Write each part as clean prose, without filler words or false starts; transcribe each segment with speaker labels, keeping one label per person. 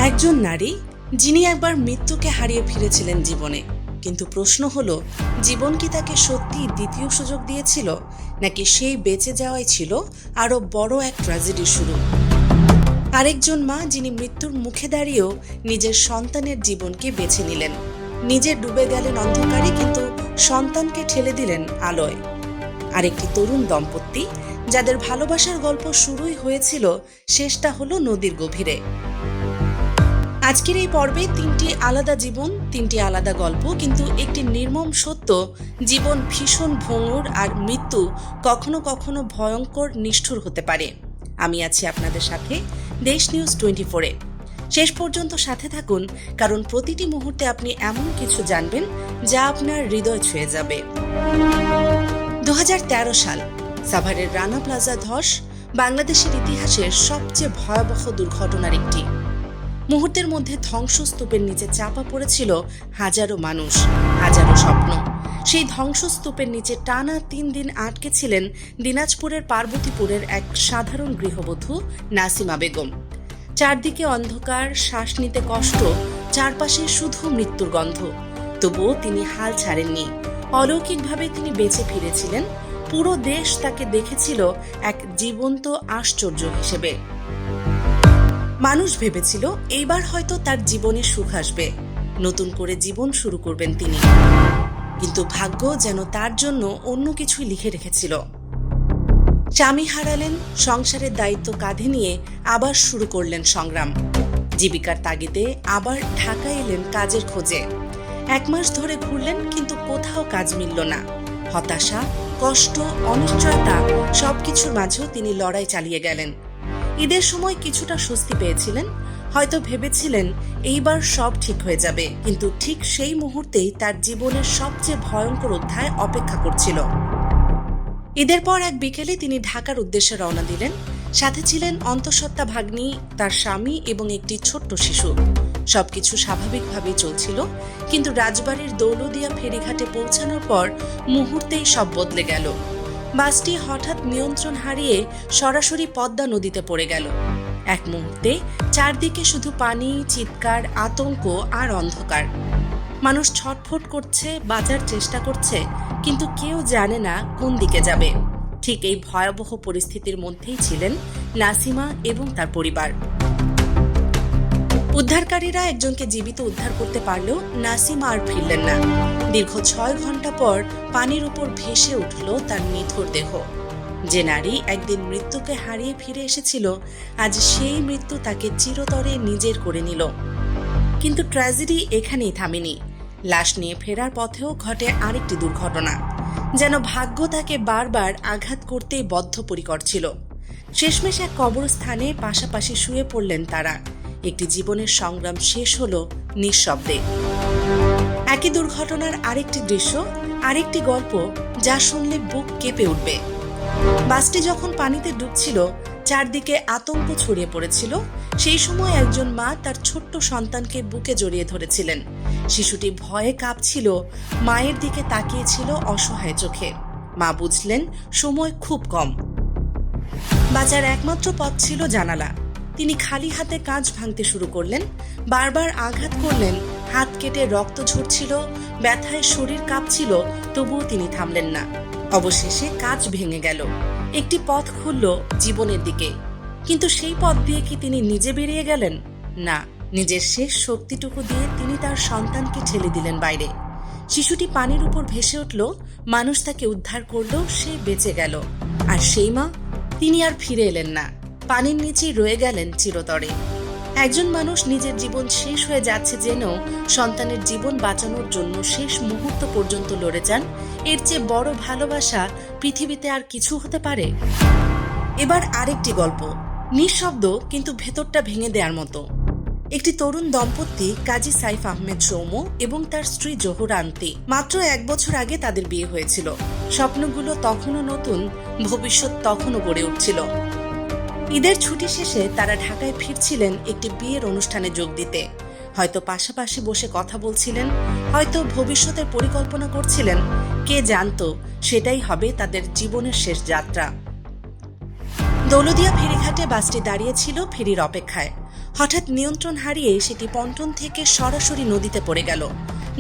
Speaker 1: একজন নারী যিনি একবার মৃত্যুকে হারিয়ে ফিরেছিলেন জীবনে, কিন্তু প্রশ্ন হলো, জীবন কি তাকে সত্যি দ্বিতীয় সুযোগ দিয়েছিল, নাকি সেই বেঁচে যাওয়াই ছিল আরো বড় এক ট্র্যাজেডির শুরু। আরেকজন মা যিনি মৃত্যুর মুখে দাঁড়িয়েও নিজের সন্তানের জীবনকে বেছে নিলেন, নিজে ডুবে গেলেন অন্ধকারে কিন্তু সন্তানকে ঠেলে দিলেন আলোয়। আরেকটি তরুণ দম্পতি যাদের ভালোবাসার গল্প শুরুই হয়েছিল, শেষটা হলো নদীর গভীরে। আজকের এই পর্বে তিনটি আলাদা জীবন, তিনটি আলাদা গল্প, কিন্তু একটি নির্মম সত্য, জীবন ভীষণ ভঙ্গুর আর মৃত্যু কখনো কখনো ভয়ঙ্কর নিষ্ঠুর হতে পারে। আমি আছি আপনাদের সাথে দেশ নিউজ 24-এ। শেষ পর্যন্ত সাথে থাকুন, কারণ প্রতিটি মুহূর্তে আপনি এমন কিছু জানবেন যা আপনার হৃদয় ছুঁয়ে যাবে। 2013 সাল, সাভারের রানা প্লাজা ধস বাংলাদেশের ইতিহাসের সবচেয়ে ভয়াবহ দুর্ঘটনার একটি। মুহূর্তের মধ্যে ধ্বংসস্তূপের নিচে চাপা পড়েছিল হাজারো মানুষ, হাজারো স্বপ্ন। সেই ধ্বংসস্তূপের নিচে টানা 3 দিন আটকে ছিলেন দিনাজপুরের পার্বতীপুরের এক সাধারণ গৃহবধূ নাসিমা বেগম। চারদিকে অন্ধকার, শ্বাস নিতে কষ্ট, চারপাশে শুধু মৃত্যুর গন্ধ। তবুও তিনি হাল ছাড়েননি। অলৌকিকভাবে তিনি বেঁচে ফিরেছিলেন। পুরো দেশ তাকে দেখেছিল এক জীবন্ত আশ্চর্য হিসেবে। মানুষ ভেবেছিল এইবার হয়তো তার জীবনে সুখ আসবে, নতুন করে জীবন শুরু করবেন তিনি। কিন্তু ভাগ্য যেন তার জন্য অন্য কিছুই লিখে রেখেছিল। স্বামী হারালেন, সংসারের দায়িত্ব কাঁধে নিয়ে আবার শুরু করলেন সংগ্রাম। জীবিকার তাগিদে আবার ঢাকায় এলেন কাজের খোঁজে। 1 মাস ধরে ঘুরলেন, কিন্তু কোথাও কাজ মিলল না। হতাশা, কষ্ট, অনিশ্চয়তা সবকিছুর মাঝেও তিনি লড়াই চালিয়ে গেলেন। ঈদের সময় কিছুটা স্বস্তি পেয়েছিলেন, হয়তো ভেবেছিলেন এইবার সব ঠিক হয়ে যাবে, কিন্তু ঠিক সেই মুহূর্তেই তার জীবনের সবচেয়ে ভয়ঙ্কর অধ্যায় অপেক্ষা করছিল। ঈদের পর এক বিকেলে তিনি ঢাকার উদ্দেশ্যে রওনা দিলেন। সাথে ছিলেন অন্তঃসত্ত্বা ভাগ্নি, তার স্বামী এবং একটি ছোট্ট শিশু। সবকিছু স্বাভাবিকভাবেই চলছিল, কিন্তু রাজবাড়ির দৌলদিয়া ফেরিঘাটে পৌঁছানোর পর মুহূর্তেই সব বদলে গেল। বাসটি হঠাৎ নিয়ন্ত্রণ হারিয়ে সরাসরি পদ্মা নদীতে পড়ে গেল। এক মুহূর্তে চারদিকে শুধু পানি, চিৎকার, আতঙ্ক আর অন্ধকার। মানুষ ছটফট করছে, বাঁচার চেষ্টা করছে, কিন্তু কেউ জানে না কোন দিকে যাবে। ঠিক এই ভয়াবহ পরিস্থিতির মধ্যেই ছিলেন নাসিমা এবং তার পরিবার। উদ্ধারকারীরা একজনকে জীবিত উদ্ধার করতে পারলেও নাসিমা আর ফিরলেন না। দীর্ঘ 6 ঘন্টা পর পানির উপর ভেসে উঠল তার নিথর দেহ। যে নারী একদিন মৃত্যুকে হারিয়ে ফিরে এসেছিল, আজ সেই মৃত্যু তাকে চিরতরে নিজের করে নিল। কিন্তু ট্র্যাজেডি এখানেই থামেনি। লাশ নিয়ে ফেরার পথেও ঘটে আরেকটি দুর্ঘটনা। যেন ভাগ্য তাকে বারবার আঘাত করতেই বদ্ধপরিকর ছিল। শেষমেশ এক কবরস্থানে পাশাপাশি শুয়ে পড়লেন তারা। একটি জীবনের সংগ্রাম শেষ হলো নিঃশব্দে। একই দুর্ঘটনার আরেকটি দৃশ্য, আরেকটি গল্প যা শুনলে বুক কেঁপে উঠবে। বাসটি যখন পানিতে ডুবছিল, চারদিকে আতঙ্ক ছড়িয়ে পড়েছিল। সেই সময় একজন মা তার ছোট্ট সন্তানকে বুকে জড়িয়ে ধরেছিলেন। শিশুটি ভয়ে কাঁপছিল, মায়ের দিকে তাকিয়েছিল অসহায় চোখে। মা বুঝলেন সময় খুব কম। বাঁচার একমাত্র পথ ছিল জানালা। তিনি খালি হাতে কাঁচ ভাঙতে শুরু করলেন, বারবার আঘাত করলেন, হাত কেটে রক্ত ঝরছিল, ব্যথায় শরীর কাঁপছিল, তবুও তিনি থামলেন না। অবশেষে কাঁচ ভেঙে গেল, একটি পথ খুলল জীবনের দিকে। কিন্তু সেই পথ দিয়ে কি তিনি নিজে বেরিয়ে গেলেন? না, নিজের শেষ শক্তিটুকু দিয়ে তিনি তার সন্তানকে ঠেলে দিলেন বাইরে। শিশুটি পানির উপর ভেসে উঠল, মানুষ তাকে উদ্ধার করলো, সে বেঁচে গেল। আর সেই মা, তিনি আর ফিরে এলেন না, পানির নিচেই রয়ে গেলেন চিরতরে। একজন মানুষ নিজের জীবন শেষ হয়ে যাচ্ছে জেনেও সন্তানের জীবন বাঁচানোর জন্য শেষ মুহূর্ত পর্যন্ত লড়ে যান। এর চেয়ে বড় ভালোবাসা পৃথিবীতে আর কিছু হতে পারে? এবার আরেকটি গল্প, নিঃশব্দ কিন্তু ভেতরটা ভেঙে দেওয়ার মতো। একটি তরুণ দম্পতি, কাজী সাইফ আহমেদ সৌম্য এবং তার স্ত্রী জোহরা আন্তি। মাত্র 1 বছর আগে তাদের বিয়ে হয়েছিল। স্বপ্নগুলো তখনও নতুন, ভবিষ্যৎ তখনও গড়ে উঠছিল। ঈদের ছুটি শেষে তারা ঢাকায় ফিরছিলেন একটি বিয়ের অনুষ্ঠানে যোগ দিতে। হয়তো পাশাপাশি বসে কথা বলছিলেন, হয়তো ভবিষ্যতের পরিকল্পনা করছিলেন। কে জানতো সেটাই হবে তাদের জীবনের শেষ যাত্রা। দৌলদিয়া ফেরিঘাটে বাসটি দাঁড়িয়েছিল ফেরির অপেক্ষায়। হঠাৎ নিয়ন্ত্রণ হারিয়ে সেটি পন্টন থেকে সরাসরি নদীতে পড়ে গেল।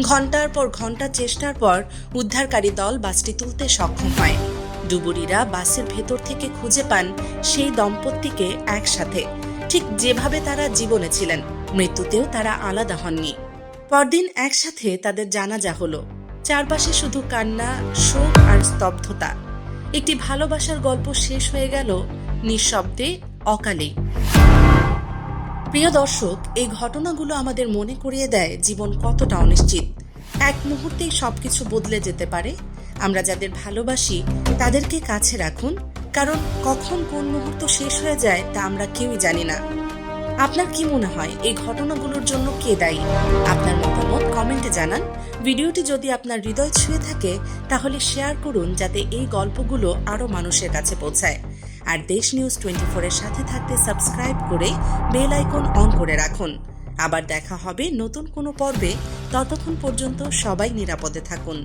Speaker 1: ঘন্টার পর ঘন্টা চেষ্টার পর উদ্ধারকারী দল বাসটি তুলতে সক্ষম হয়। ডুবুরিরা বাসের ভেতর থেকে খুঁজে পান সেই দম্পতিকে একসাথে, ঠিক যেভাবে তারা জীবনে ছিলেন। মৃত্যুতেও তারা আলাদা হননি। পরদিন একসাথে তাদের জানাজা হলো। চারপাশে শুধু কান্না, শোক আর স্তব্ধতা। একটি ভালোবাসার গল্প শেষ হয়ে গেল নিঃশব্দে, অকালে। প্রিয় দর্শক, এই ঘটনাগুলো আমাদের মনে করিয়ে দেয় জীবন কতটা অনিশ্চিত। এক মুহূর্তেই সবকিছু বদলে যেতে পারে। আমরা যাদের ভালোবাসি তাদেরকে কাছে রাখুন, কারণ কখন কোন মুহূর্ত শেষ হয়ে যায় তা আমরা কেউই জানি না। আপনার কি মনে হয় এই ঘটনাগুলোর জন্য কে দায়ী? আপনার মতামত কমেন্টে জানান। ভিডিওটি যদি আপনার হৃদয় ছুঁয়ে থাকে তাহলে শেয়ার করুন, যাতে এই গল্পগুলো আরও মানুষের কাছে পৌঁছায়। আর দেশ নিউজ 24 এর সাথে থাকতে সাবস্ক্রাইব করে বেল আইকন অন করে রাখুন। আবার দেখা হবে নতুন কোনো পর্বে। ততক্ষণ পর্যন্ত সবাই নিরাপদে থাকুন।